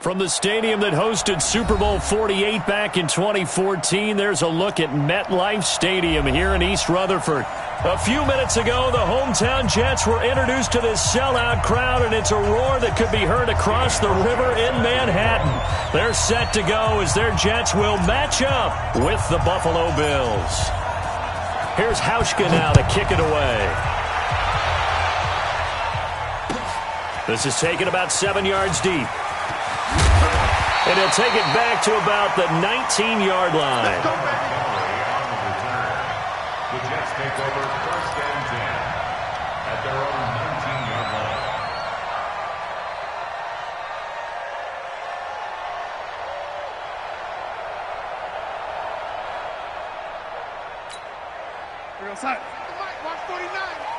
From the stadium that hosted Super Bowl 48 back in 2014, there's a look at MetLife Stadium here in East Rutherford. A few minutes ago, the hometown Jets were introduced to this sellout crowd, and it's a roar that could be heard across the river in Manhattan. They're set to go as their Jets will match up with the Buffalo Bills. Here's Hauschka now to kick it away. This is taken about 7 yards deep. And he'll take it back to about the 19-yard line. The Jets take over 1st and 10 at their own 19-yard line. We're outside. Watch 49.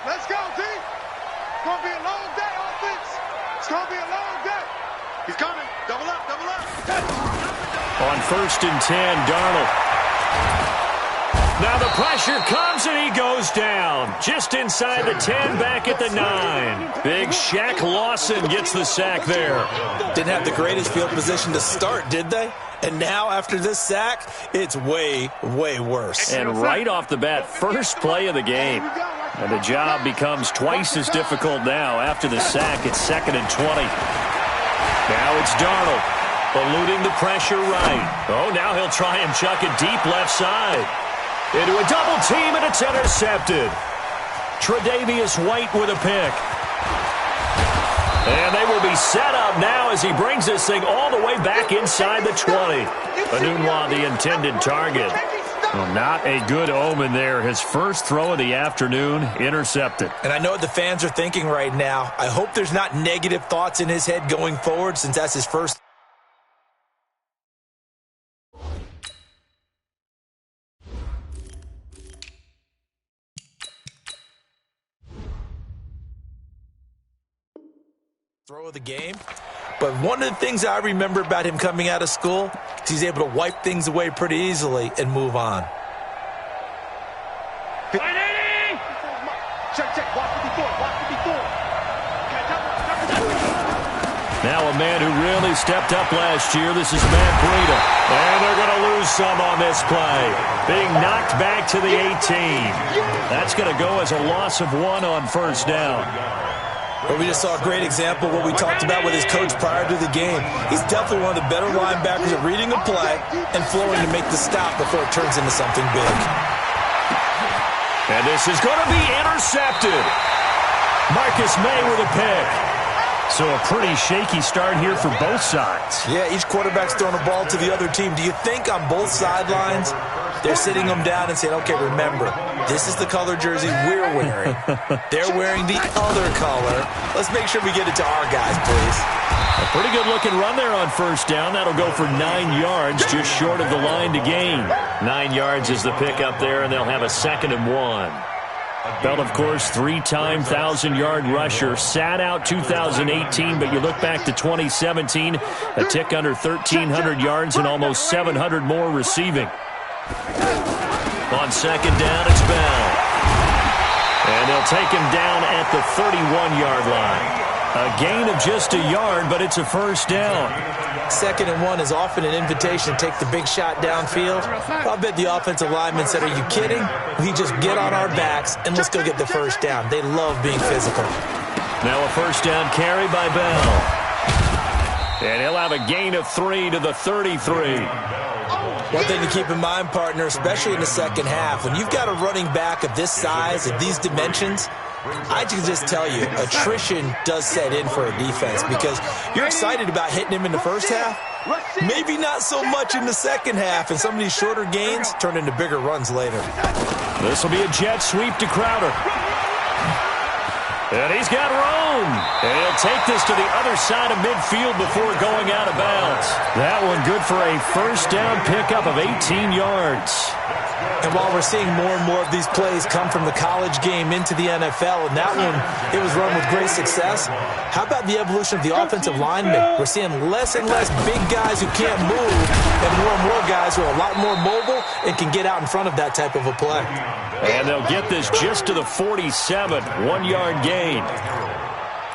Let's go, D. It's going to be a long day, offense. It's going to be a long day. He's coming. Double up, double up. On 1st and 10, Darnold. Now the pressure comes and he goes down. Just inside the 10, back at the 9. Big Shaq Lawson gets the sack there. Didn't have the greatest field position to start, did they? And now after this sack, it's way, way worse. And right off the bat, first play of the game. And the job becomes twice as difficult now after the sack. It's 2nd and 20. Now it's Darnold, eluding the pressure right. Oh, now he'll try and chuck it deep left side. Into a double team, and it's intercepted. Tre'Davious White with a pick. And they will be set up now as he brings this thing all the way back inside the 20. Anunwa, the intended target. Well, not a good omen there. His first throw of the afternoon, intercepted. And I know what the fans are thinking right now. I hope there's not negative thoughts in his head going forward since that's his first. Throw of the game. But one of the things I remember about him coming out of school is he's able to wipe things away pretty easily and move on. Now a man who really stepped up last year. This is Matt Breida. And they're going to lose some on this play. Being knocked back to the 18. That's going to go as a loss of 1 on 1st down. Well, we just saw a great example of what we talked about with his coach prior to the game. He's definitely one of the better linebackers at reading a play and flowing to make the stop before it turns into something big. And this is going to be intercepted. Marcus May with a pick. So a pretty shaky start here for both sides. Yeah, each quarterback's throwing a ball to the other team. Do you think on both sidelines they're sitting them down and saying, okay, remember, this is the color jersey we're wearing. They're wearing the other color. Let's make sure we get it to our guys, please. A pretty good-looking run there on 1st down. That'll go for 9 yards, just short of the line to gain. 9 yards is the pickup there, and they'll have a 2nd and 1. Bell, of course, 3-time 1,000-yard rusher. Sat out 2018, but you look back to 2017, a tick under 1,300 yards and almost 700 more receiving. On 2nd down, it's Bell. And they'll take him down at the 31-yard line. A gain of just a yard, but it's a 1st down. 2nd and 1 is often an invitation to take the big shot downfield. I'll bet the offensive lineman said, are you kidding? We just get on our backs and let's go get the 1st down. They love being physical. Now a 1st down carry by Bell. And he'll have a gain of 3 to the 33. One thing to keep in mind, partner, especially in the second half, when you've got a running back of this size, of these dimensions, I can just tell you, attrition does set in for a defense because you're excited about hitting him in the first half. Maybe not so much in the second half, and some of these shorter gains turn into bigger runs later. This will be a jet sweep to Crowder. And he's got room. And he'll take this to the other side of midfield before going out of bounds. That one good for a 1st down pickup of 18 yards. And while we're seeing more and more of these plays come from the college game into the NFL, and that one, it was run with great success, how about the evolution of the offensive linemen? We're seeing less and less big guys who can't move and more guys who are a lot more mobile and can get out in front of that type of a play. And they'll get this just to the 47, 1-yard gain.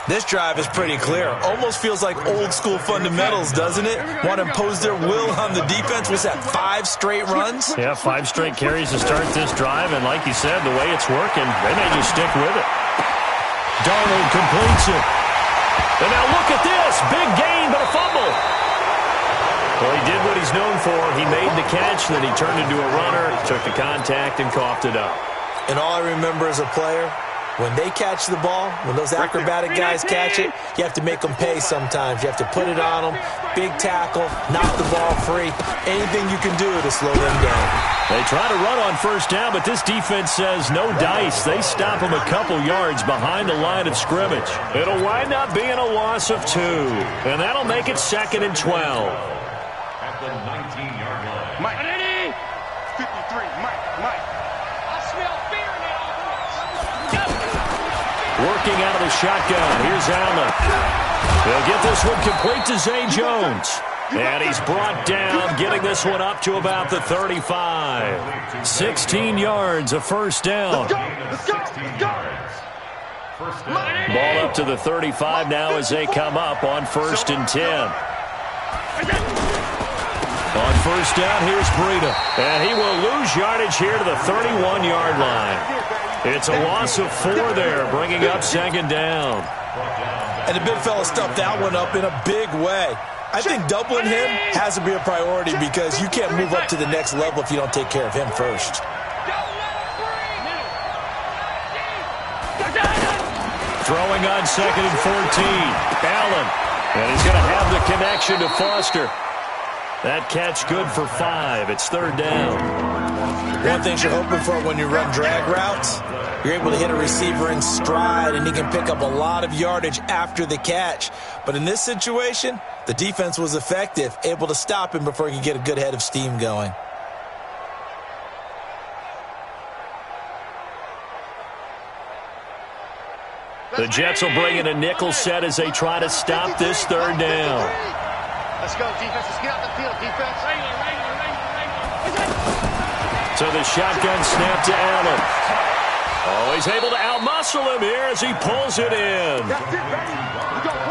This drive is pretty clear. Almost feels like old school fundamentals, doesn't it? Want to impose their will on the defense. Was that 5 straight runs? Yeah, 5 straight carries to start this drive, and like you said, the way it's working, they may just stick with it. Darnold completes it. And now look at this. Big gain, but a fumble. Well, he did what he's known for. He made the catch, then he turned into a runner, took the contact, and coughed it up. And all I remember as a player, when they catch the ball, when those acrobatic guys catch it, you have to make them pay sometimes. You have to put it on them, big tackle, knock the ball free, anything you can do to slow them down. They try to run on first down, but this defense says no dice. They stop them a couple yards behind the line of scrimmage. It'll wind up being a loss of 2, and that'll make it 2nd and 12. At the 19-yard line. Mike. 53, Mike. I smell fear now. Working out of the shotgun. Here's Allen. They'll get this one complete to Zay Jones. And he's brought down, getting this one up to about the 35. 16 yards, a first down. Let's go. Ball up to the 35 now as they come up on 1st and 10. On first down, here's Breida. And he will lose yardage here to the 31-yard line. It's a loss of 4 there, bringing up 2nd down. And the big fella stuffed that one up in a big way. I think doubling him has to be a priority because you can't move up to the next level if you don't take care of him first. Throwing on 2nd and 14. Allen. And he's going to have the connection to Foster. That catch good for 5. It's 3rd down. One thing you're hoping for when you run drag routes, you're able to hit a receiver in stride, and he can pick up a lot of yardage after the catch. But in this situation, the defense was effective, able to stop him before he could get a good head of steam going. The Jets will bring in a nickel set as they try to stop this 3rd down. Let's go, defense. Let's get out the field, defense. So the shotgun snap to Allen. Oh, he's able to outmuscle him here as he pulls it in.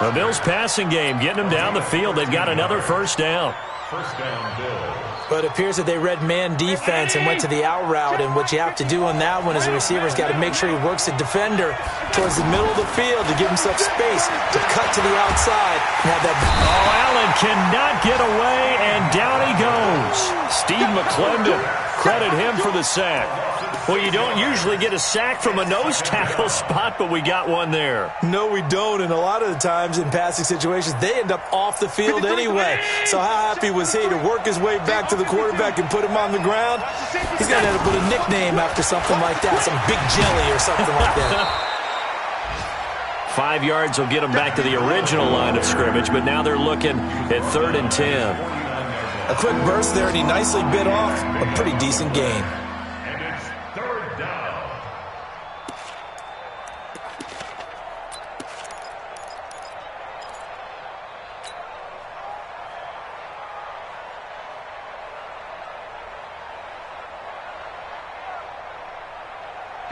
The Bills' passing game getting them down the field. They've got another first down. First down, Bills. But it appears that they read man defense and went to the out route, and what you have to do on that one as a receiver is got to make sure he works the defender towards the middle of the field to give himself space to cut to the outside and have that. Oh, Allen cannot get away, and down he goes. Steve McClendon, credit him for the sack. Well, you don't usually get a sack from a nose tackle spot, but we got one there. No, we don't, and a lot of the times in passing situations, they end up off the field anyway. So how happy was he to work his way back to the quarterback and put him on the ground? He's going to have to put a nickname after something like that, some Big Jelly or something like that. 5 yards will get them back to the original line of scrimmage, but now they're looking at 3rd and 10. A quick burst there, and he nicely bit off a pretty decent gain. And it's 3rd down.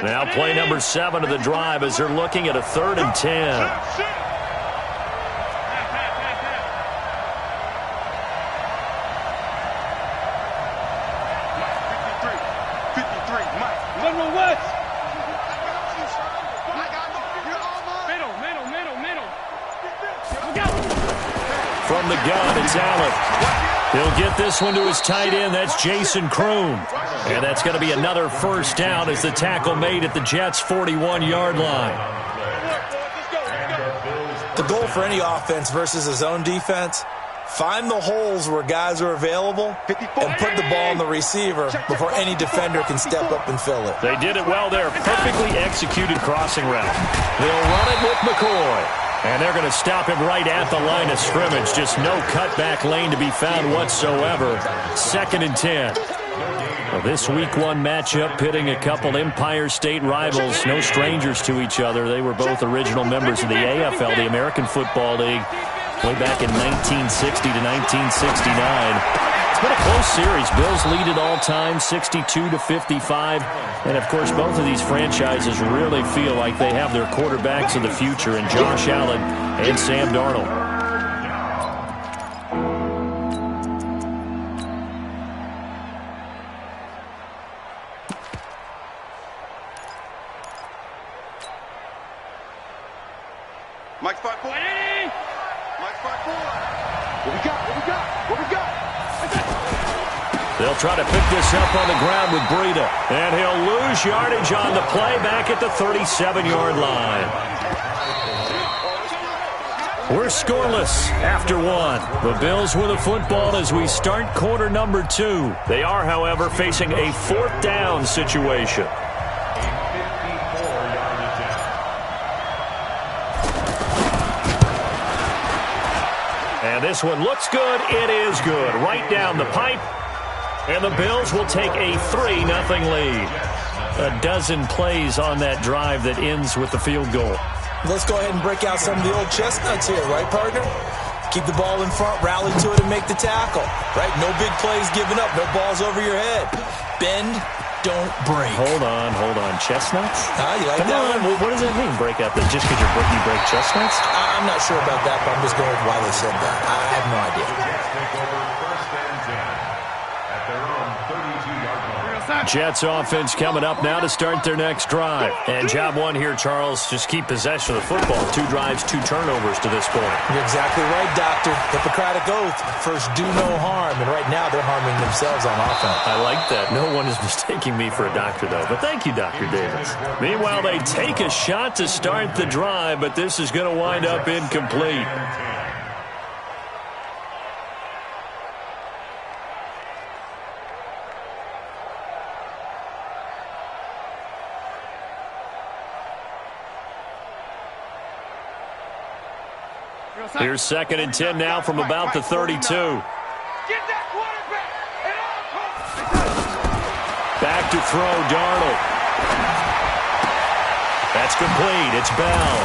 Now play number 7 of the drive as they're looking at a 3rd and 10. From the gun, it's Allen. He'll get this one to his tight end. That's Jason Kroon. And that's going to be another first down as the tackle made at the Jets' 41-yard line. The goal for any offense versus a zone defense, find the holes where guys are available and put the ball on the receiver before any defender can step up and fill it. They did it well there. Perfectly executed crossing route. They'll run it with McCoy. And they're going to stop him right at the line of scrimmage. Just no cutback lane to be found whatsoever. 2nd and 10. Well, this Week 1 matchup pitting a couple Empire State rivals. No strangers to each other. They were both original members of the AFL, the American Football League, way back in 1960 to 1969. It's been a close series. Bills lead it all time, 62-55. And, of course, both of these franchises really feel like they have their quarterbacks of the future in Josh Allen and Sam Darnold. Mike's 5-4. Mike's 5-4. What we got? What we got? What we got? They'll try to pick this up on the ground with Breida. And he'll lose yardage on the play back at the 37-yard line. We're scoreless after one. The Bills with the football as we start quarter number 2. They are, however, facing a 4th down situation. And this one looks good. It is good. Right down the pipe. And the Bills will take a 3-0 lead. A dozen plays on that drive that ends with the field goal. Let's go ahead and break out some of the old chestnuts here, right, partner? Keep the ball in front, rally to it, and make the tackle. Right? No big plays given up. No balls over your head. Bend, don't break. Hold on. Chestnuts? You like Come that on. one? What does that mean, break out? Just because you break chestnuts? I'm not sure about that, but I'm just going with why they said that. I have no idea. Jets offense coming up now to start their next drive. And job one here, Charles, just keep possession of the football. 2 drives, 2 turnovers to this point. You're exactly right, Doctor. Hippocratic oath. First, do no harm. And right now, they're harming themselves on offense. I like that. No one is mistaking me for a doctor, though. But thank you, Dr. Davis. Meanwhile, they take a shot to start the drive, but this is going to wind up incomplete. Here's 2nd and 10 now from about the 32. Back to throw, Darnold. That's complete. It's Bell.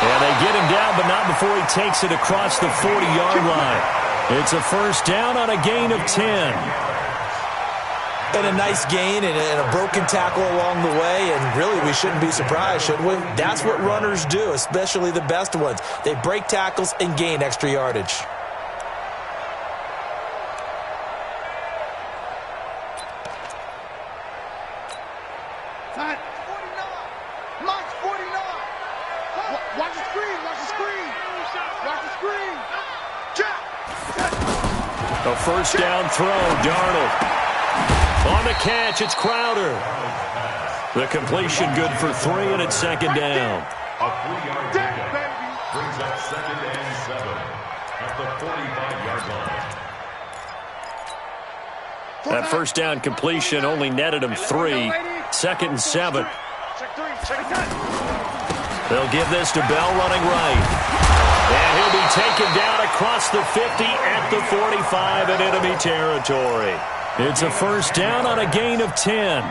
And they get him down, but not before he takes it across the 40-yard line. It's a first down on a gain of 10. And a nice gain and a broken tackle along the way, and really we shouldn't be surprised, should we? That's what runners do, especially the best ones. They break tackles and gain extra yardage. Mike's 49. Watch the screen. Watch the screen. Watch the screen. Check. A first down throw, Darnold. On the catch, it's Crowder. The completion good for 3, and it's 2nd down. A 3-yard pickup brings up 2nd and 7 at the 45-yard line. That first down completion only netted him 3. 2nd and 7. They'll give this to Bell running right. And he'll be taken down across the 50 at the 45 in enemy territory. It's a first down on a gain of 10.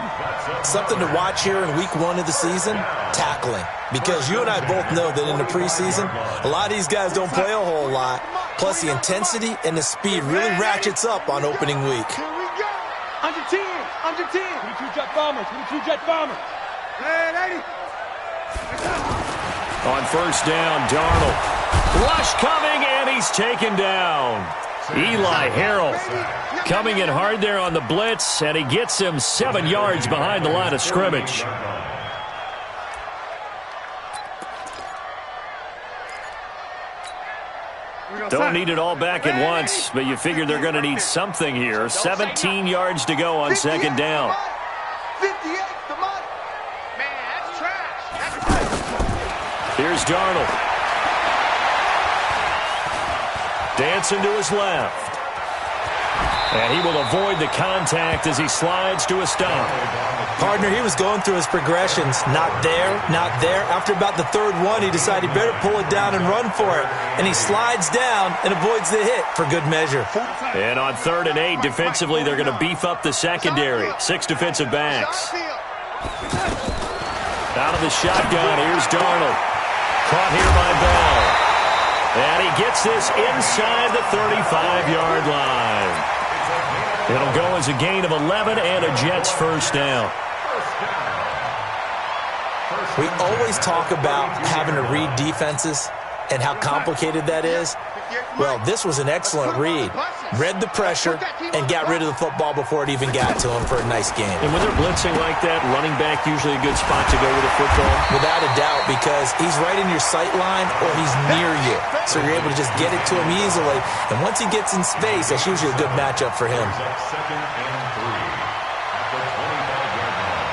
Something to watch here in week 1 of the season, tackling. Because you and I both know that in the preseason, a lot of these guys don't play a whole lot. Plus the intensity and the speed really ratchets up on opening week. Here we go. Under 10. Under 10. 22 jet bombers. 22 jet bombers. Hey, lady. On first down, Darnold. Rush coming, and he's taken down. Eli Harrell coming in hard there on the blitz, and he gets him 7 yards behind the line of scrimmage. Don't need it all back at once, but you figure they're going to need something here. 17 yards to go on 2nd down. 58 the money. Man, that's trash. Here's Darnold. Dancing to his left. And he will avoid the contact as he slides to a stop. Partner, he was going through his progressions. Not there, not there. After about the 3rd one, he decided he better pull it down and run for it. And he slides down and avoids the hit for good measure. And on 3rd and 8, defensively, they're going to beef up the secondary. 6 defensive backs. Out of the shotgun, here's Darnold. Caught here by Bell. And he gets this inside the 35-yard line. It'll go as a gain of 11 and a Jets first down. We always talk about having to read defenses and how complicated that is. Well, this was an excellent read. Read the pressure and got rid of the football before it even got to him for a nice game. And when they're blitzing like that, running back usually a good spot to go with the football? Without a doubt, because he's right in your sight line or he's near you. So you're able to just get it to him easily. And once he gets in space, that's usually a good matchup for him. Second and 3 at the 25-yard line.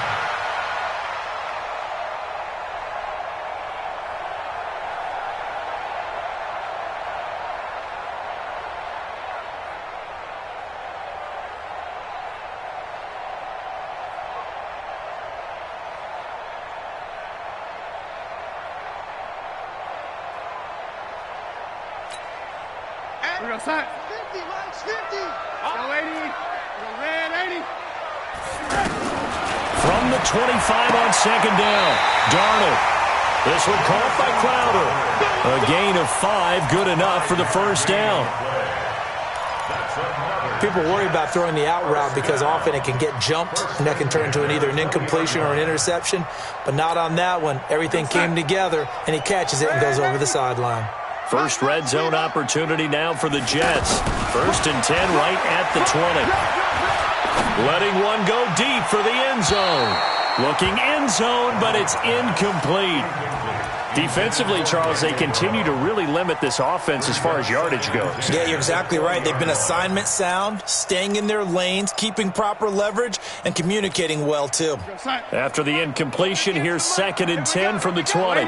We're going to sign. 50, Mike's 50. Go 80. Go red 80. From the 25 on second down, Darnold. This one caught by Crowder. A gain of 5, good enough for the first down. People worry about throwing the out route because often it can get jumped, and that can turn into either an incompletion or an interception. But not on that one. Everything came together, and he catches it and goes over the sideline. First red zone opportunity now for the Jets. First and 10 right at the 20. Letting one go deep for the end zone. Looking end zone, but it's incomplete. Defensively, Charles, they continue to really limit this offense as far as yardage goes. Yeah, you're exactly right. They've been assignment sound, staying in their lanes, keeping proper leverage, and communicating well, too. After the incompletion, here's second and 10 from the 20.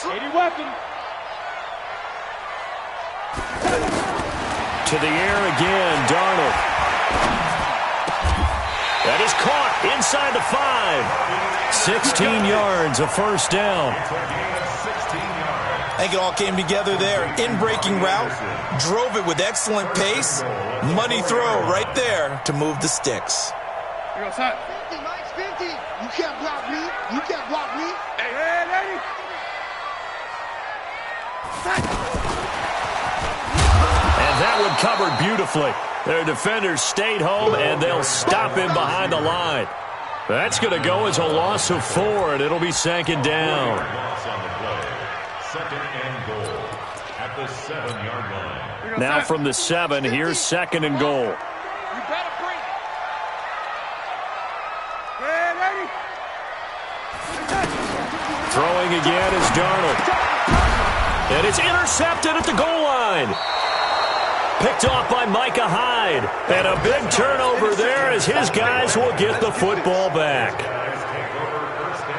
80 weapon. To the air again, Darnold. That is caught inside the 5. 16 yards, a first down. I think it all came together there. In-breaking route, drove it with excellent pace. Money throw right there to move the sticks. 50, Mike's 50. You can't block me. You can't block me. Hey, red 80. And that one covered beautifully. Their defenders stayed home, and they'll stop him behind the line. That's going to go as a loss of 4, and it'll be second down. Second and goal at the 7-yard line. Now from the 7, here's second and goal. You better bring it. Red 80. Throwing again is Darnold. And it's intercepted at the goal line. Picked off by Micah Hyde. And a big turnover there as his guys will get the football back.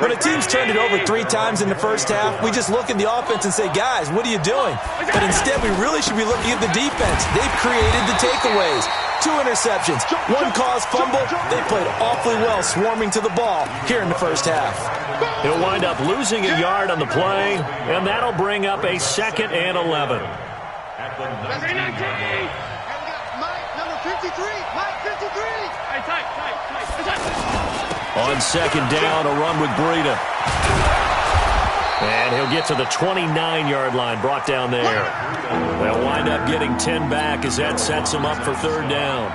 When a team's turned it over 3 times in the first half, we just look at the offense and say, guys, what are you doing? But instead, we really should be looking at the defense. They've created the takeaways. 2 interceptions, 1 caused fumble. They played awfully well swarming to the ball here in the first half. He'll wind up losing a yard on the play, and that'll bring up a second and 11. At the 19. Mike, number 53. Mike, 53. Hey, tight. On second down, a run with Breida. And he'll get to the 29-yard line, brought down there. They'll wind up getting 10 back as that sets them up for third down.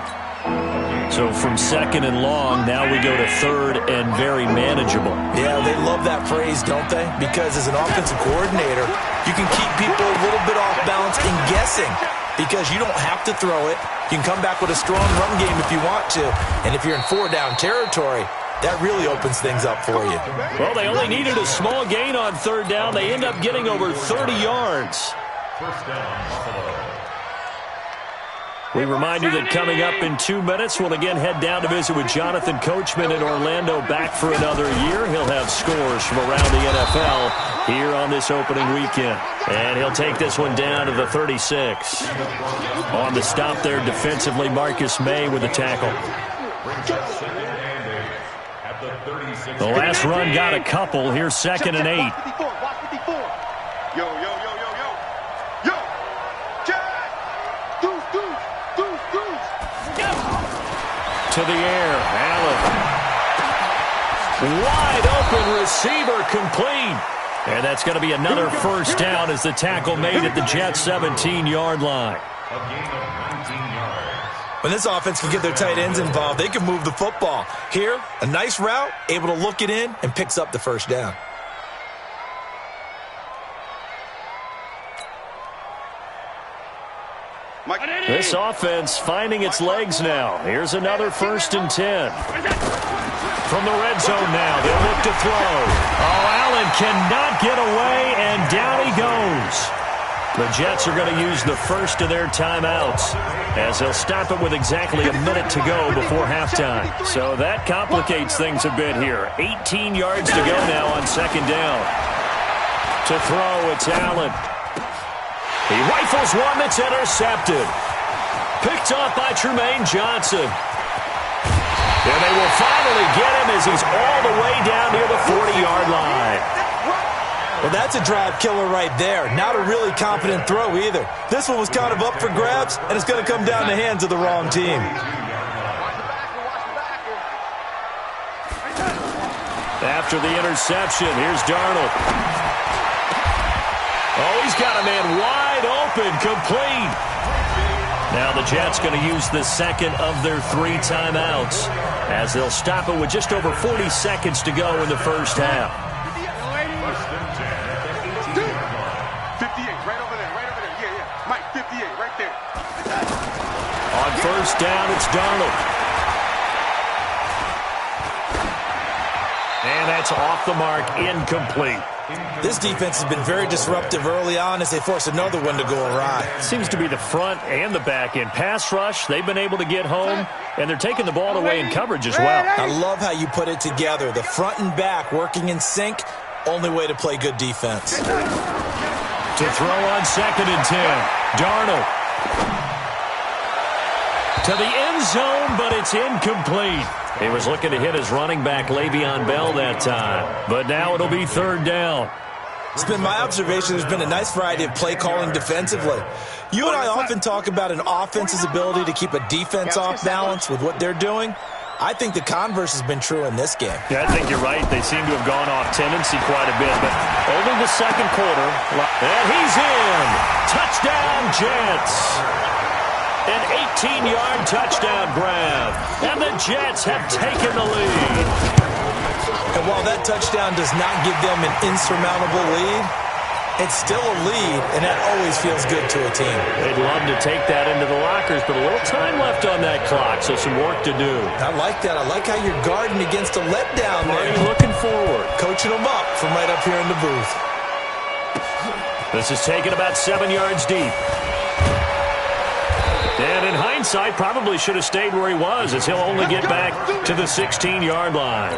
So from second and long, now we go to third and very manageable. Yeah, they love that phrase, don't they? Because as an offensive coordinator, you can keep people a little bit off balance and guessing because you don't have to throw it. You can come back with a strong run game if you want to. And if you're in 4-down territory, that really opens things up for you. Well, they only needed a small gain on third down. They end up getting over 30 yards. First down, Buffalo. We remind you that coming up in 2 minutes, we'll again head down to visit with Jonathan Coachman in Orlando, back for another year. He'll have scores from around the NFL here on this opening weekend. And he'll take this one down to the 36. On the stop there defensively, Marcus May with the tackle. The last run got a couple. Here's second and 8. Yo. To the air, Allen. Wide open receiver, complete. And that's going to be another first down as the tackle made at the Jets' 17-yard line. A gain of 19 yards. When this offense can get their tight ends involved, they can move the football. Here, a nice route, able to look it in, and picks up the first down. This offense finding its legs now. Here's another 1st and 10. From the red zone now, they'll look to throw. Oh, Allen cannot get away, and down he goes. The Jets are going to use the first of their timeouts as they'll stop it with exactly a minute to go before halftime. So that complicates things a bit here. 18 yards to go now on 2nd down. To throw, it's Allen. He rifles one that's intercepted. Picked off by Tremaine Johnson. And they will finally get him as he's all the way down near the 40-yard line. Well, that's a drive killer right there. Not a really confident throw either. This one was kind of up for grabs, and it's going to come down in the hands of the wrong team. After the interception, here's Darnold. Oh, he's got a man wide open, complete. Now the Jets going to use the second of their 3 timeouts as they'll stop it with just over 40 seconds to go in the first half. 58, right over there. Yeah. Mike, 58, right there. On 1st down, it's Darnold. And that's off the mark, incomplete. This defense has been very disruptive early on as they force another one to go awry. Seems to be the front and the back end. Pass rush, they've been able to get home, and they're taking the ball away in coverage as well. I love how you put it together. The front and back working in sync, only way to play good defense. To throw on 2nd and 10, Darnold. To the end zone, but it's incomplete. He was looking to hit his running back, Le'Veon Bell, that time. But now it'll be 3rd down. It's been my observation there's been a nice variety of play calling defensively. You and I often talk about an offense's ability to keep a defense off balance with what they're doing. I think the converse has been true in this game. Yeah, I think you're right. They seem to have gone off tendency quite a bit, but only the 2nd quarter. And he's in. Touchdown, Jets. An 18-yard touchdown grab. And the Jets have taken the lead. And while that touchdown does not give them an insurmountable lead, it's still a lead, and that always feels good to a team. They'd love to take that into the lockers, but a little time left on that clock, so some work to do. I like that. I like how you're guarding against a letdown there. Looking forward. Coaching them up from right up here in the booth. This is taken about 7 yards deep. And in hindsight, probably should have stayed where he was, as he'll only get back to the 16-yard line.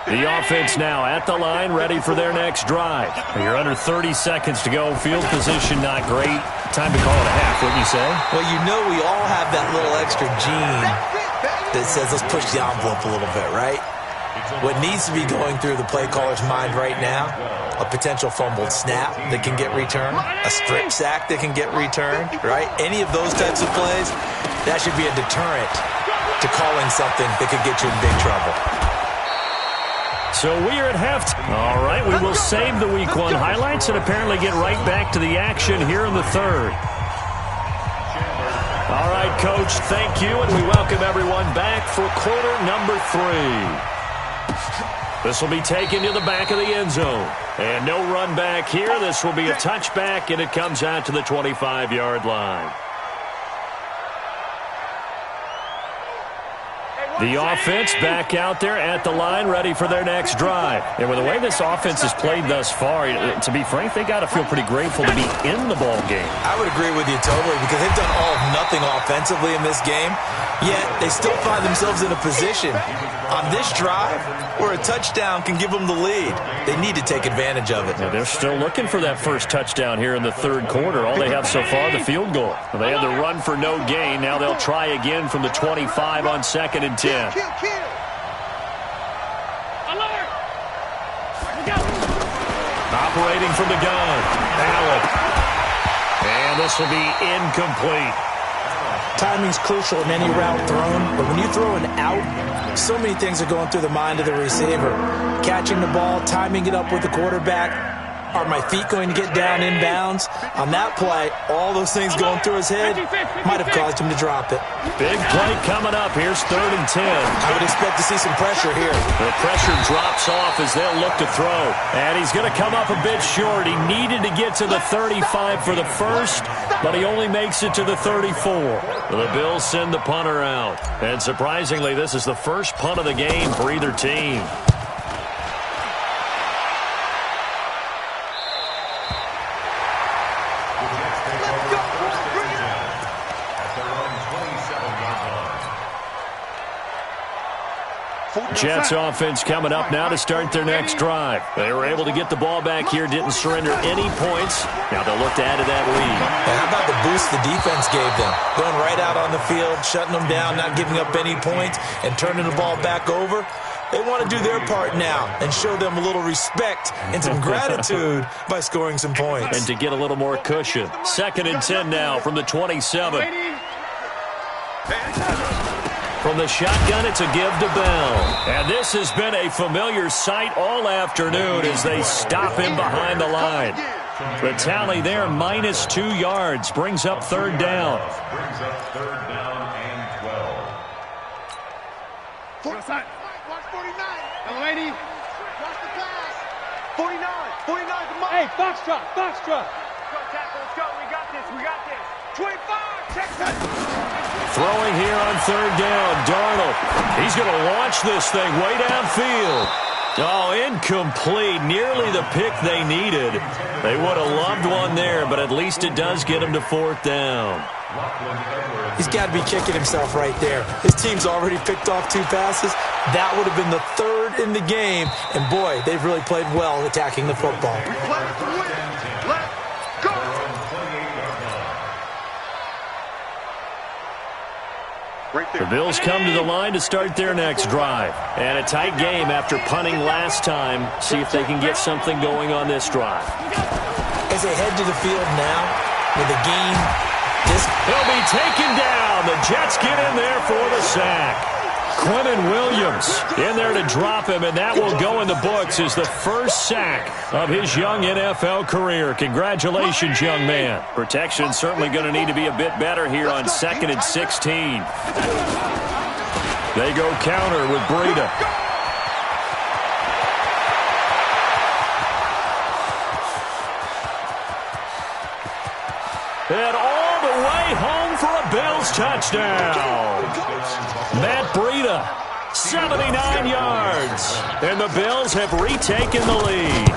The offense now at the line, ready for their next drive. You're under 30 seconds to go. Field position not great. Time to call it a half, wouldn't you say? Well, you know we all have that little extra gene that says let's push the envelope a little bit, right? What needs to be going through the play caller's mind right now, a potential fumbled snap that can get returned, a strip sack that can get returned, right? Any of those types of plays, that should be a deterrent to calling something that could get you in big trouble. So we are at halftime. All right, we will save the Week 1 highlights and apparently get right back to the action here in the 3rd. All right, Coach, thank you, and we welcome everyone back for quarter number 3. This will be taken to the back of the end zone. And no run back here. This will be a touchback, and it comes out to the 25-yard line. The offense back out there at the line, ready for their next drive. And with the way this offense has played thus far, to be frank, they got to feel pretty grateful to be in the ball game. I would agree with you totally, because they've done all of nothing offensively in this game, yet they still find themselves in a position on this drive where a touchdown can give them the lead. They need to take advantage of it. Now they're still looking for that first touchdown here in the 3rd quarter. All they have so far, the field goal. They had the run for no gain. Now they'll try again from the 25 on 2nd and 10. Kill. Alert! Operating from the gun, Allen. And this will be incomplete. timing's crucial in any route thrown, but when you throw an out, so many things are going through the mind of the receiver. Catching the ball, timing it up with the quarterback. Are my feet going to get down inbounds? On that play, all those things going through his head might have caused him to drop it. Big play coming up. Here's 3rd and 10. I would expect to see some pressure here. The pressure drops off as they'll look to throw. And he's going to come up a bit short. He needed to get to the 35 for the first, but he only makes it to the 34. The Bills send the punter out. And surprisingly, this is the first punt of the game for either team. Jets offense coming up now to start their next drive. They were able to get the ball back here, didn't surrender any points. Now they'll look to add to that lead. And how about the boost the defense gave them? Going right out on the field, shutting them down, not giving up any points, and turning the ball back over. They want to do their part now and show them a little respect and some gratitude by scoring some points. And to get a little more cushion. 2nd and 10 now from the 27. From the shotgun, it's a give to Bell. And this has been a familiar sight all afternoon as they stop him behind the line. The tally there, -2 yards, brings up 3rd down. Brings up 3rd down and 12. Watch 49. Young lady. Watch the pass. 49. 49. Hey, foxtrot, foxtrot. Go, tackle. Let's go. We got this. We got this. 25. Check that. Throwing here on 3rd down, Darnold. He's going to launch this thing way downfield. Oh, incomplete. Nearly the pick they needed. They would have loved one there, but at least it does get him to 4th down. He's got to be kicking himself right there. His team's already picked off 2 passes. That would have been the 3rd in the game. And, boy, they've really played well attacking the football. We play to win. Let's go. The Bills come to the line to start their next drive. And a tight game after punting last time. See if they can get something going on this drive. As they head to the field now with a game, He'll be taken down. The Jets get in there for the sack. Quentin Williams in there to drop him, and that will go in the books as the first sack of his young NFL career. Congratulations, young man. Protection certainly going to need to be a bit better here on 2nd and 16. They go counter with Breida. And all the way home for a Bills touchdown. Matt Breida, 79 yards. And the Bills have retaken the lead.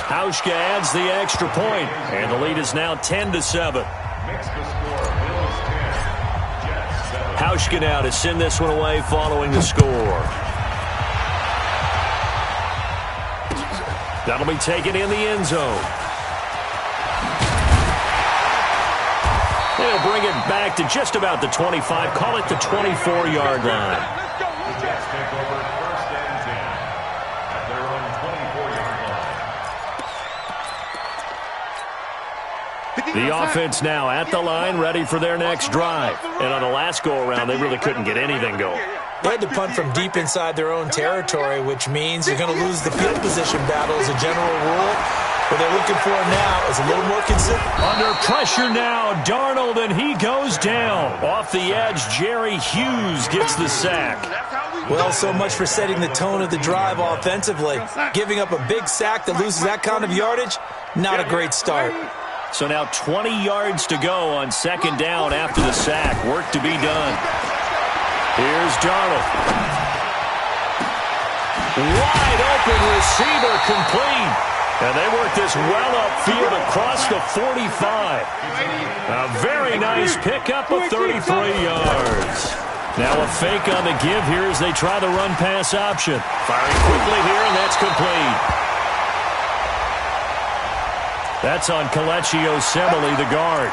Hauschka adds the extra point, and the lead is now 10-7. Hauschka now to send this one away following the score. That'll be taken in the end zone. They'll bring it back to just about the 25. Call it the 24-yard line. Jets take over 1st and 10 at their own 24-yard line. The offense now at the line, ready for their next drive. And on the last go-around, they really couldn't get anything going. they had to punt from deep inside their own territory, which means they're going to lose the field position battle as a general rule. What they're looking for now is a little more consistent. Under pressure now, Darnold, and he goes down. Off the edge, Jerry Hughes gets the sack. Well, so much for setting the tone of the drive offensively. Giving up a big sack that loses that kind of yardage, not a great start. So now 20 yards to go on second down after the sack. Work to be done. Here's Darnold. Wide open receiver complete. And they work this well upfield across the 45. A very nice pickup of 33 yards. Now a fake on the give here as they try the run-pass option. Firing quickly here, and that's complete. That's on Kelechi Osemele, the guard.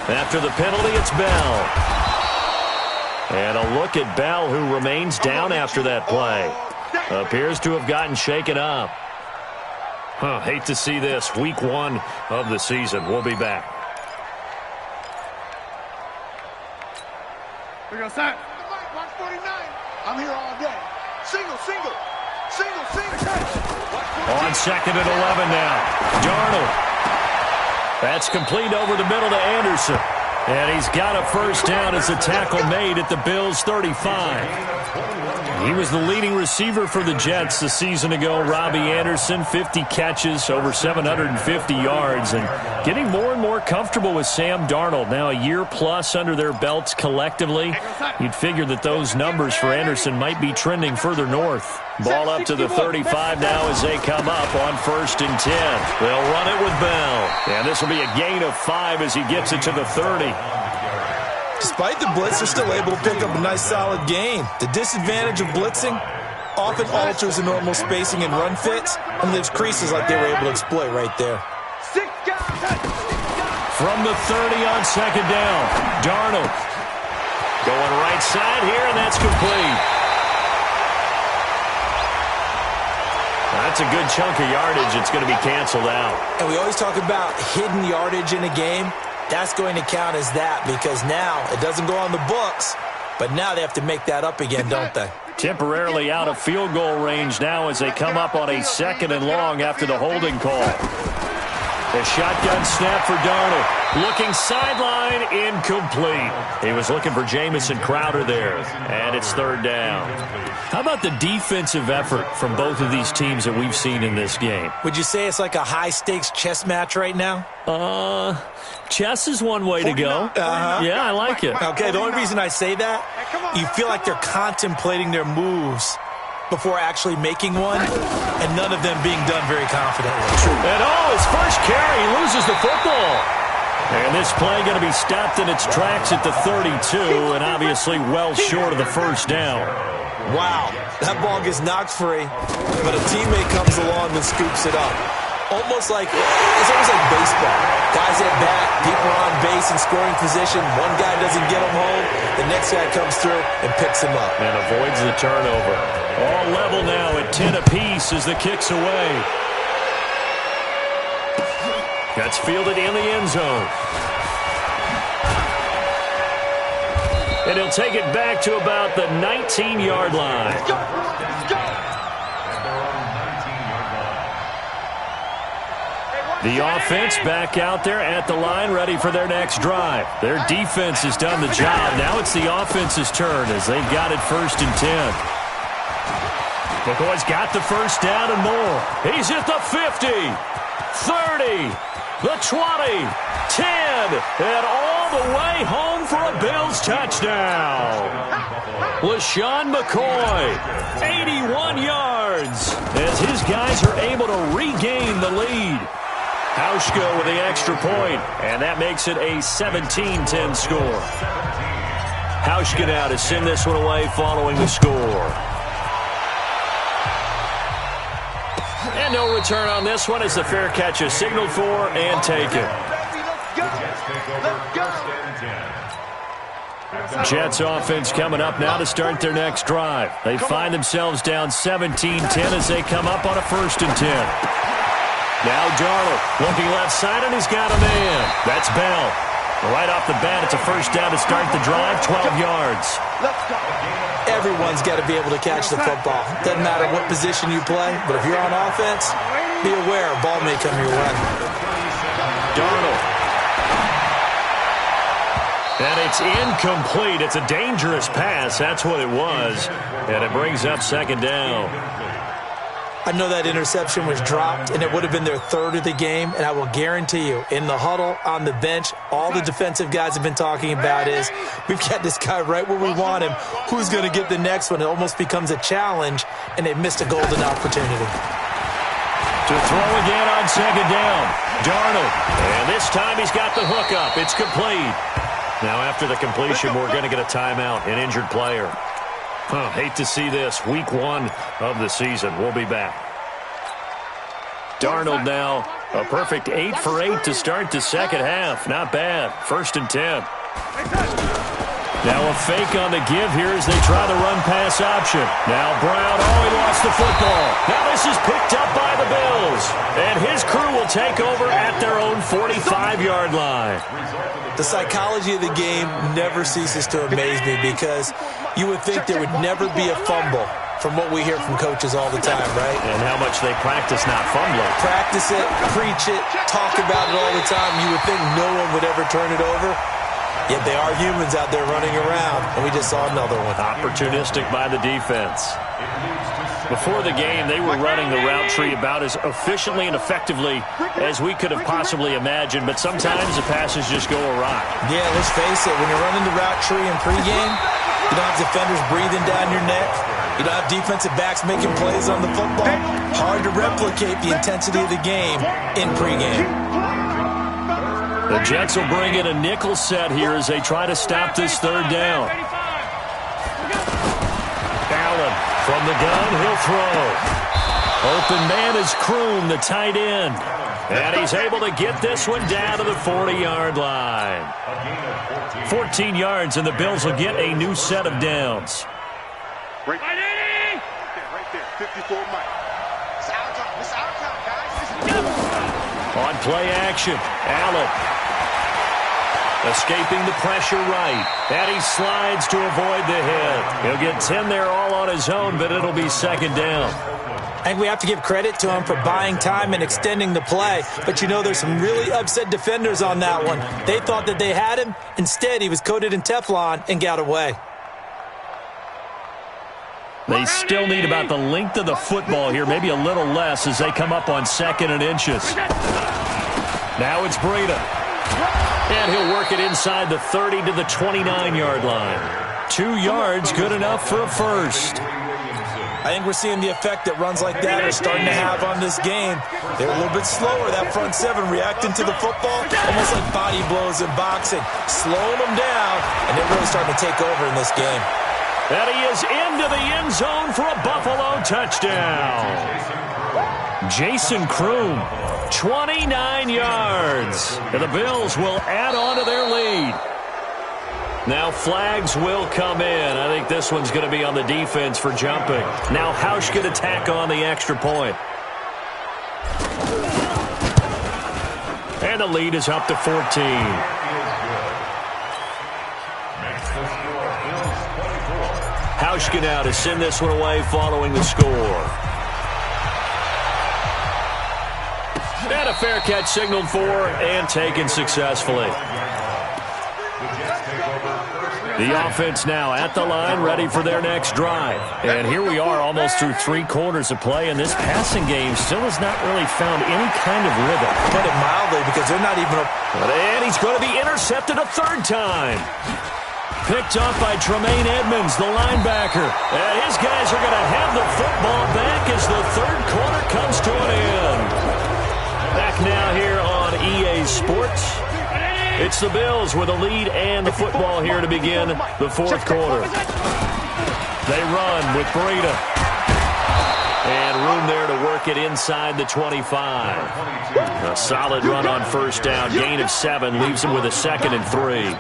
After the penalty, it's Bell. And a look at Bell, who remains down after that play. Appears to have gotten shaken up. Hate to see this. Week 1 of the season. We'll be back. We go, sir. Watch 49. I'm here all day. Single, single. Single, single. On 2nd and 11 now. Darnold. That's complete over the middle to Anderson. And he's got a first down as a tackle made at the Bills' 35. He was the leading receiver for the Jets a season ago. Robbie Anderson, 50 catches, over 750 yards, and getting more and more comfortable with Sam Darnold. Now a year plus under their belts collectively. You'd figure that those numbers for Anderson might be trending further north. Ball up to the 35 now as they come up on 1st and 10. They'll run it with Bell. And this will be a gain of 5 as he gets it to the 30. Despite the blitz, they're still able to pick up a nice solid gain. The disadvantage of blitzing often alters the normal spacing and run fits and leaves creases like they were able to exploit right there. From the 30 on 2nd down, Darnold going right side here, and that's complete. That's a good chunk of yardage. It's going to be canceled out. And we always talk about hidden yardage in a game. That's going to count as that because now it doesn't go on the books, but now they have to make that up again, don't they? Temporarily out of field goal range now as they come up on a 2nd and long after the holding call. The shotgun snap for Darnold. Looking sideline, incomplete. He was looking for Jamison Crowder there, and it's 3rd down. How about the defensive effort from both of these teams that we've seen in this game? Would you say it's like a high-stakes chess match right now? Chess is one way to go. Yeah, I like it. Okay, the only reason I say that, you feel like they're contemplating their moves before actually making one, and none of them being done very confidently. And his first carry, he loses the football. And this play going to be stopped in its tracks at the 32, and obviously well short of the first down. Wow, that ball gets knocked free, but a teammate comes along and scoops it up. It's almost like baseball. Guys at bat, people are on base in scoring position. One guy doesn't get him home. The next guy comes through and picks him up. And avoids the turnover. All level now at 10 apiece as the kick's away. That's fielded in the end zone. And he'll take it back to about the 19-yard line. Let's go. The offense back out there at the line, ready for their next drive. Their defense has done the job. Now it's the offense's turn as they've got it 1st and 10. McCoy's got the first down and more. He's at the 50, 30, the 20, 10, and all the way home for a Bills touchdown. LaShawn McCoy, 81 yards, as his guys are able to regain the lead. Hauschka with the extra point, and that makes it a 17-10 score. Hauschka now to send this one away following the score. And no return on this one as the fair catch is signaled for and taken. Jets offense coming up now to start their next drive. They find themselves down 17-10 as they come up on a 1st and 10. Now Darnold looking left side, and he's got a man. That's Bell. Right off the bat, it's a first down to start the drive, 12 yards. Everyone's got to be able to catch the football. Doesn't matter what position you play, but if you're on offense, be aware a ball may come your way. Darnold. And it's incomplete. It's a dangerous pass. That's what it was. And it brings up 2nd down. I know that interception was dropped, and it would have been their 3rd of the game, and I will guarantee you, in the huddle, on the bench, all the defensive guys have been talking about is, we've got this guy right where we want him. Who's going to get the next one? It almost becomes a challenge, and they missed a golden opportunity. To throw again on 2nd down. Darnold. And this time he's got the hook up. It's complete. Now after the completion, we're going to get a timeout, an injured player. Hate to see this. Week 1 of the season. We'll be back. Darnold now, a perfect 8 for 8 to start the second half. Not bad. 1st and 10. Now a fake on the give here as they try the run-pass option. Now Brown, he lost the football. Now this is picked up by the Bills. And his crew will take over at their own 45-yard line. The psychology of the game never ceases to amaze me because you would think there would never be a fumble from what we hear from coaches all the time, right? And how much they practice not fumbling. Practice it, preach it, talk about it all the time. You would think no one would ever turn it over. Yet they are humans out there running around, and we just saw another one. Opportunistic by the defense. Before the game, they were running the route tree about as efficiently and effectively as we could have possibly imagined, but sometimes the passes just go awry. Yeah, let's face it, when you're running the route tree in pregame, you don't have defenders breathing down your neck. You don't have defensive backs making plays on the football. Hard to replicate the intensity of the game in pregame. The Jets will bring in a nickel set here as they try to stop this third down. Allen from the gun, he'll throw. Open man is Kroon, the tight end. And he's able to get this one down to the 40-yard line. 14 yards, and the Bills will get a new set of downs. Right there, 54 Mike. It's our time. It's our time, guys. On play action, Allen. Escaping the pressure right. And he slides to avoid the hit. He'll get 10 there all on his own, but it'll be second down. I think we have to give credit to him for buying time and extending the play. But, you know, there's some really upset defenders on that one. They thought that they had him. Instead, he was coated in Teflon and got away. They still need about the length of the football here, maybe a little less as they come up on 2nd and inches. Now it's Breida. And he'll work it inside the 30 to the 29-yard line. 2 yards, good enough for a first. I think we're seeing the effect that runs like that are starting to have on this game. They're a little bit slower, that front seven, reacting to the football, almost like body blows in boxing, slowing them down, and they're really starting to take over in this game. And he is into the end zone for a Buffalo touchdown. Jason Kroon, 29 yards. And the Bills will add on to their lead. Now flags will come in. I think this one's going to be on the defense for jumping. Now Hausch going to tack on the extra point. And the lead is up to 14. Hausch now to send this one away following the score. And a fair catch signaled for and taken successfully. The offense now at the line, ready for their next drive. And here we are almost through 3 quarters of play, and this passing game still has not really found any kind of rhythm. Put it mildly, because they're not even... And he's going to be intercepted a 3rd time. Picked off by Tremaine Edmonds, the linebacker. And his guys are going to have the football back as the 3rd quarter comes to an end. Back now here on EA Sports. It's the Bills with a lead and the football here to begin the 4th quarter. They run with Breida. And room there to work it inside the 25. A solid run on 1st down. Gain of 7 leaves him with a 2nd and 3.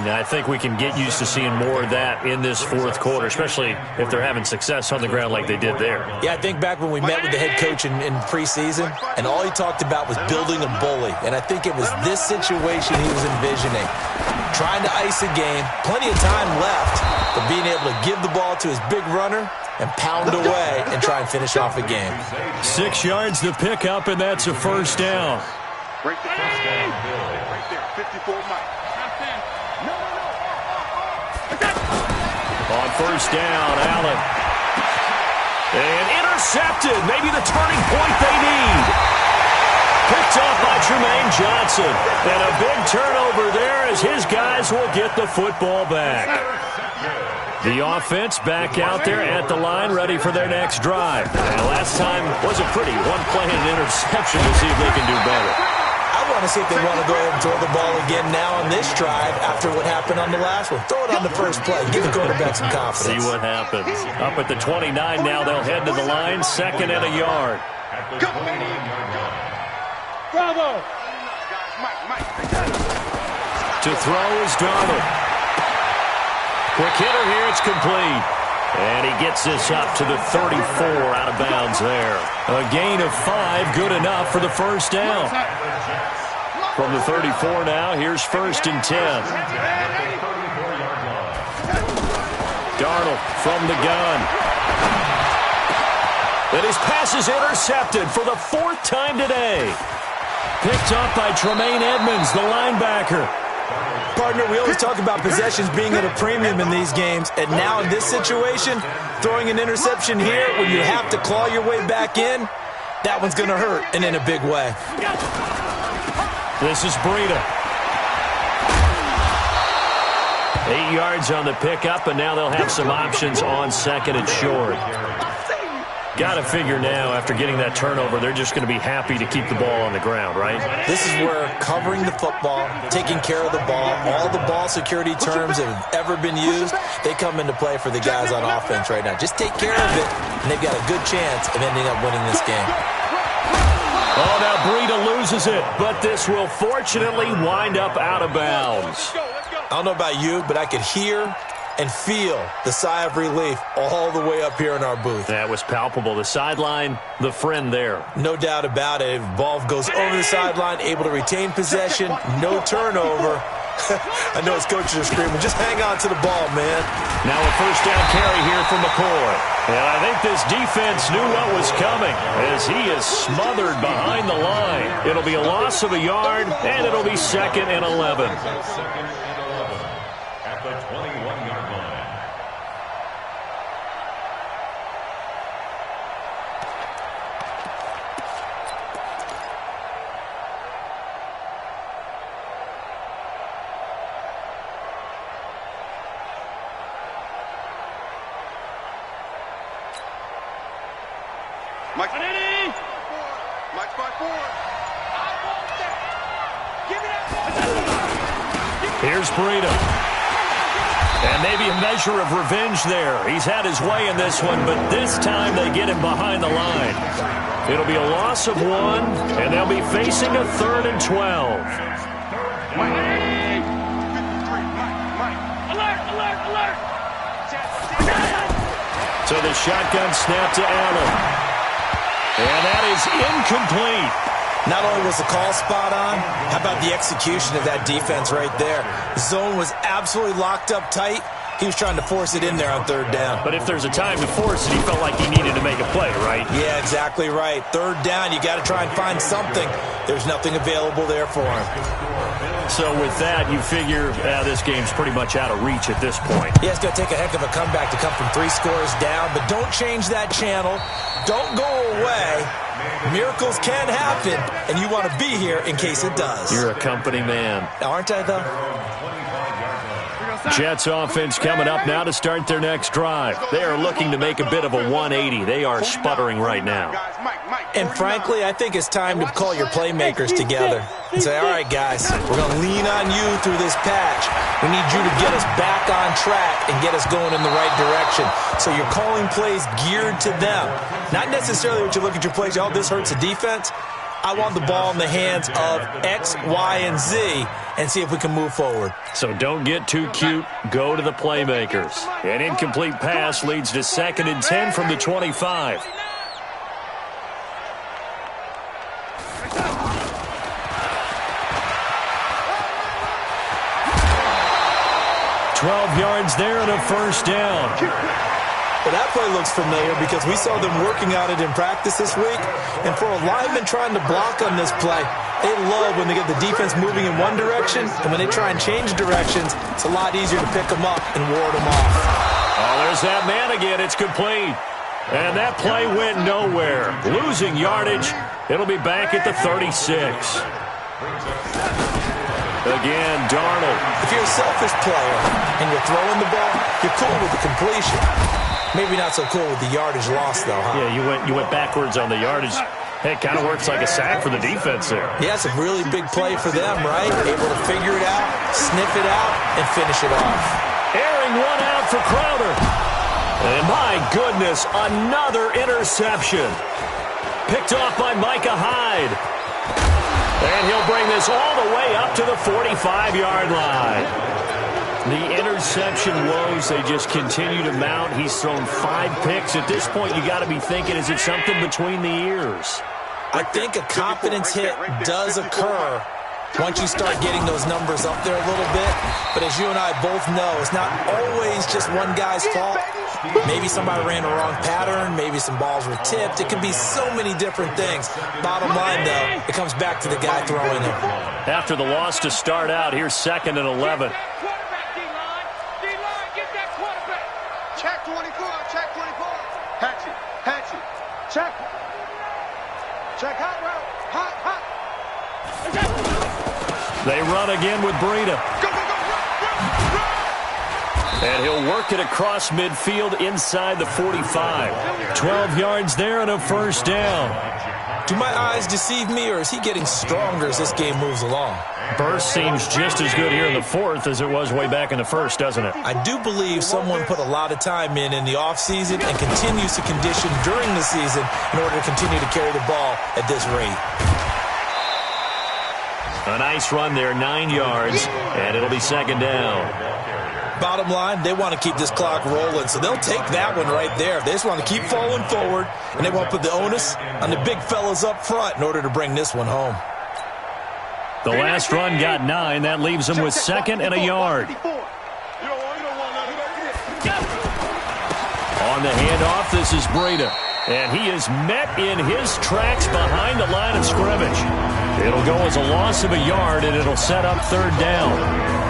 Now, I think we can get used to seeing more of that in this 4th quarter, especially if they're having success on the ground like they did there. Yeah, I think back when we met with the head coach in preseason, and all he talked about was building a bully. And I think it was this situation he was envisioning. Trying to ice a game, plenty of time left, but being able to give the ball to his big runner and pound away and try and finish off a game. 6 yards to pick up, and that's a 1st down. Right there, 54 Mike. On 1st down, Allen. And intercepted. Maybe the turning point they need. Picked off by Tremaine Johnson. And a big turnover there as his guys will get the football back. The offense back out there at the line, ready for their next drive. And last time was a pretty one play and an interception. We'll see if they can do better. I want to see if they want to go ahead and throw the ball again now on this drive after what happened on the last one. Throw it on the first play. Give the quarterback some confidence. See what happens. Up at the 29 now, they'll head to the line. 2nd and a yard. Bravo! To throw is Darnold. Quick hitter here. It's complete. And he gets this up to the 34 out of bounds there. A gain of 5, good enough for the first down. From the 34 now, here's 1st and 10. Darnold from the gun. And his pass is intercepted for the 4th time today. Picked up by Tremaine Edmonds, the linebacker. Partner, we always talk about possessions being at a premium in these games, and now in this situation, throwing an interception here when you have to claw your way back in, that one's going to hurt, and in a big way. This is Breida. 8 yards on the pickup, and now they'll have some options on 2nd and short. Got to figure now, after getting that turnover, they're just going to be happy to keep the ball on the ground, right? This is where covering the football, taking care of the ball, all the ball security terms that have ever been used, they come into play for the guys on offense right now. Just take care of it, and they've got a good chance of ending up winning this game. Oh, now Breida loses it, but this will fortunately wind up out of bounds. I don't know about you, but I could hear and feel the sigh of relief all the way up here in our booth. That was palpable. The sideline, the friend there. No doubt about it. Ball goes over the sideline, able to retain possession, no turnover. I know his coaches are screaming, just hang on to the ball, man. Now a 1st down carry here from McCoy. And I think this defense knew what was coming as he is smothered behind the line. It'll be a loss of a yard, and it'll be 2nd and 11. At the 21-yard line. Mike. Mike by 4. Here's Breida. And maybe a measure of revenge there. He's had his way in this one, but this time they get him behind the line. It'll be a loss of 1, and they'll be facing a 3rd and 12. Alert! So the shotgun snap to Allen. And that is incomplete. Not only was the call spot on, how about the execution of that defense right there? The zone was absolutely locked up tight. He was trying to force it in there on 3rd down. But if there's a time to force it, he felt like he needed to make a play, right? Yeah, exactly right. 3rd down, you got to try and find something. There's nothing available there for him. So with that, you figure this game's pretty much out of reach at this point. Yeah, it's going to take a heck of a comeback to come from 3 scores down, but don't change that channel. Don't go away. Miracles can happen, and you want to be here in case it does. You're a company man. Aren't I, though? Jets offense coming up now to start their next drive. They are looking to make a bit of a 180. They are sputtering right now. And frankly, I think it's time to call your playmakers together and say, all right, guys, we're going to lean on you through this patch. We need you to get us back on track and get us going in the right direction. So you're calling plays geared to them. Not necessarily what you look at your plays, oh, this hurts the defense. I want the ball in the hands of X, Y, and Z and see if we can move forward. So don't get too cute. Go to the playmakers. An incomplete pass leads to 2nd and 10 from the 25. 12 yards there and a 1st down. Well, that play looks familiar because we saw them working on it in practice this week. And for a lineman trying to block on this play, they love when they get the defense moving in one direction. And when they try and change directions, it's a lot easier to pick them up and ward them off. Oh, there's that man again. It's complete. And that play went nowhere. Losing yardage. It'll be back at the 36. Again, Darnold. If you're a selfish player and you're throwing the ball, you're cool with the completion. Maybe not so cool with the yardage loss, though, huh? Yeah, you went backwards on the yardage. Hey, it kind of works like a sack for the defense there. Yeah, it's a really big play for them, right? Able to figure it out, sniff it out, and finish it off. Airing one out for Crowder. And my goodness, another interception. Picked off by Micah Hyde. And he'll bring this all the way up to the 45-yard line. The interception woes, they just continue to mount. He's thrown 5 picks. At this point, you got to be thinking, is it something between the ears? I think a confidence hit does occur once you start getting those numbers up there a little bit. But as you and I both know, it's not always just one guy's fault. Maybe somebody ran a wrong pattern. Maybe some balls were tipped. It can be so many different things. Bottom line, though, it comes back to the guy throwing them. After the loss to start out, here's 2nd and 11. Check 24, check 24. Hatchet, check. Check hot route, hot. They run again with Breida. Go, run. And he'll work it across midfield inside the 45. 12 yards there and a first down. Do my eyes deceive me, or is he getting stronger as this game moves along? Burst seems just as good here in the 4th as it was way back in the 1st, doesn't it? I do believe someone put a lot of time in the offseason and continues to condition during the season in order to continue to carry the ball at this rate. A nice run there, 9 yards, and it'll be 2nd down. Bottom line, they want to keep this clock rolling, so they'll take that one right there. They just want to keep falling forward, and they want to put the onus on the big fellas up front in order to bring this one home. The last run got 9. That leaves them with 2nd and a yard. On the handoff, this is Breida. And he is met in his tracks behind the line of scrimmage. It'll go as a loss of a yard, and it'll set up 3rd down.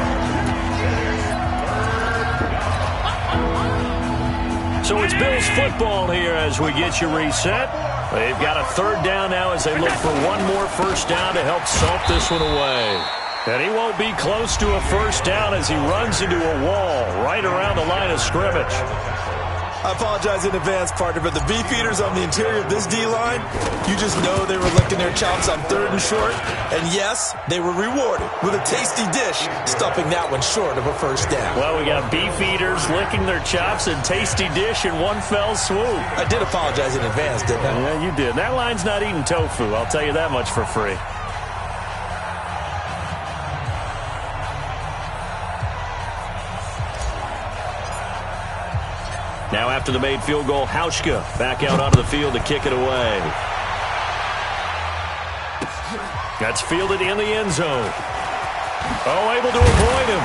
So it's Bills football here as we get you reset. They've got a 3rd down now as they look for one more first down to help salt this one away. And he won't be close to a first down as he runs into a wall right around the line of scrimmage. I apologize in advance, partner, but the beefeaters on the interior of this D-line, you just know they were licking their chops on 3rd and short. And yes, they were rewarded with a tasty dish, stuffing that one short of a first down. Well, we got beefeaters licking their chops and tasty dish in one fell swoop. I did apologize in advance, didn't I? Yeah, you did. That line's not eating tofu, I'll tell you that much for free. Now after the made field goal, Hauschka back out onto the field to kick it away. That's fielded in the end zone. Oh, able to avoid him.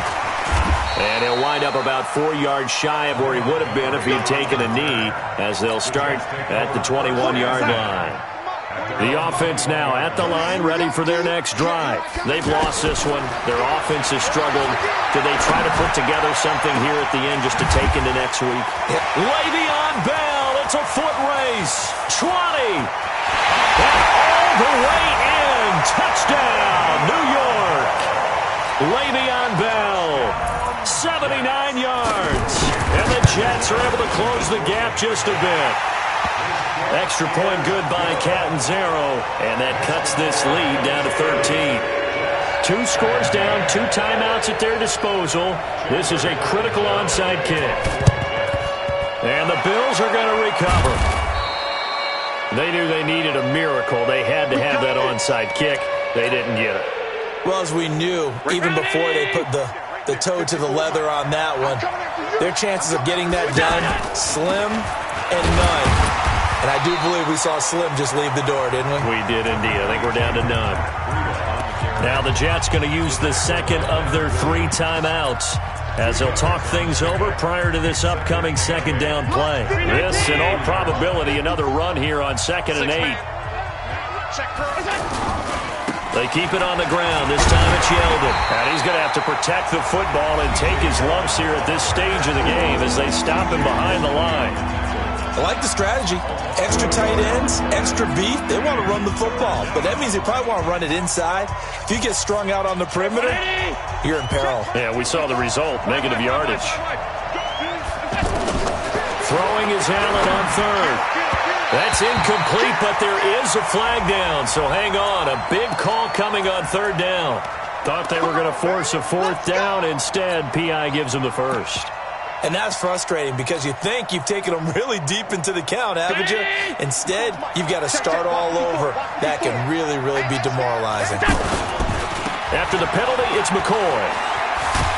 And he'll wind up about 4 yards shy of where he would have been if he'd taken a knee, as they'll start at the 21-yard line. The offense now at the line, ready for their next drive. They've lost this one. Their offense has struggled. Do they try to put together something here at the end just to take into next week? Le'Veon Bell, it's a foot race. 20. And all the way in. Touchdown, New York. Le'Veon Bell, 79 yards. And the Jets are able to close the gap just a bit. Extra point good by Catanzaro, and that cuts this lead down to 13. 2 scores down, 2 timeouts at their disposal. This is a critical onside kick. And the Bills are going to recover. They knew they needed a miracle. They had to have that onside kick. They didn't get it. Well, as we knew, even before they put the toe to the leather on that one, their chances of getting that done, slim and none. And I do believe we saw Slim just leave the door, didn't we? We did indeed. I think we're down to none. Now the Jets going to use the second of their 3 timeouts as they'll talk things over prior to this upcoming 2nd down play. This, in all probability, another run here on 2nd and 8. They keep it on the ground. This time it's Yeldon. And he's going to have to protect the football and take his lumps here at this stage of the game as they stop him behind the line. I like the strategy. Extra tight ends, extra beef. They want to run the football, but that means they probably want to run it inside. If you get strung out on the perimeter, you're in peril. Yeah, we saw the result, negative yardage. Throwing is Allen on 3rd. That's incomplete, but there is a flag down, so hang on. A big call coming on 3rd down. Thought they were going to force a 4th down. Instead, P.I. gives them the first. And that's frustrating because you think you've taken them really deep into the count, haven't you? Instead, you've got to start all over. That can really, really be demoralizing. After the penalty, it's McCoy.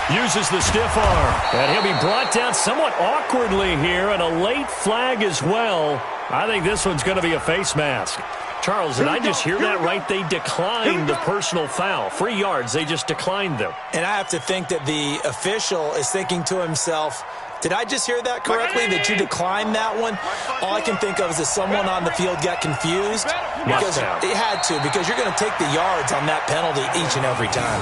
Uses the stiff arm. And he'll be brought down somewhat awkwardly here, and a late flag as well. I think this one's going to be a face mask. Charles, did I just hear that right? They declined the personal foul. 3 yards, they just declined them. And I have to think that the official is thinking to himself, did I just hear that correctly, that you declined that one? All I can think of is that someone on the field got confused. Because it had to, because you're going to take the yards on that penalty each and every time.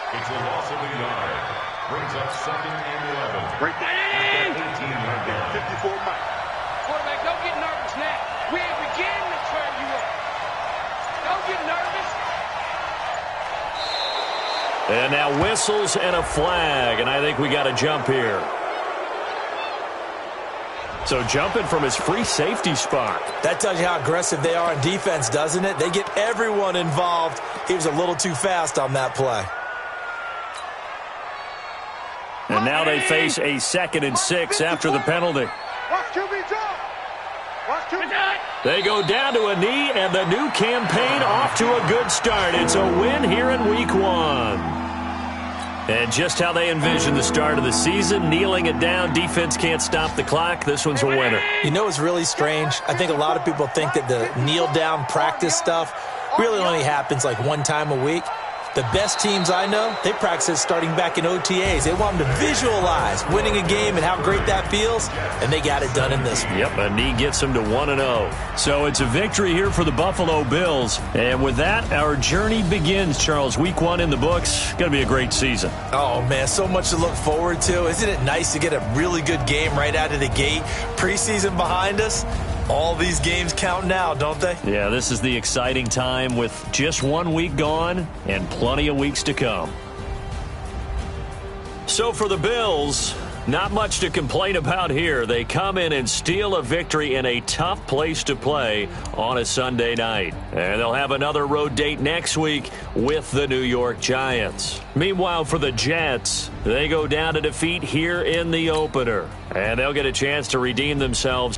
It's a loss of a yard. Brings up 2nd and 11. Right there. 18-yard line. 54 Mike. Quarterback, don't get nervous now. We ain't beginning to turn you up. Don't get nervous. And now whistles and a flag, and I think we got a jump here. So jumping from his free safety spot. That tells you how aggressive they are on defense, doesn't it? They get everyone involved. He was a little too fast on that play. And now they face a 2nd and 6 after the penalty. Watch QB drop. Watch QB. They go down to a knee, and the new campaign off to a good start. It's a win here in Week 1. And just how they envision the start of the season, kneeling it down, defense can't stop the clock. This one's a winner. You know what's really strange? I think a lot of people think that the kneel-down practice stuff really only happens like one time a week. The best teams I know, they practice it starting back in OTAs. They want them to visualize winning a game and how great that feels, and they got it done in this one. Yep, a knee gets them to 1-0. So it's a victory here for the Buffalo Bills. And with that, our journey begins, Charles. Week 1 in the books. Going to be a great season. Oh, man, so much to look forward to. Isn't it nice to get a really good game right out of the gate? Preseason behind us. All these games count now, don't they? Yeah, this is the exciting time with just 1 week gone and plenty of weeks to come. So for the Bills, not much to complain about here. They come in and steal a victory in a tough place to play on a Sunday night. And they'll have another road date next week with the New York Giants. Meanwhile, for the Jets, they go down to defeat here in the opener. And they'll get a chance to redeem themselves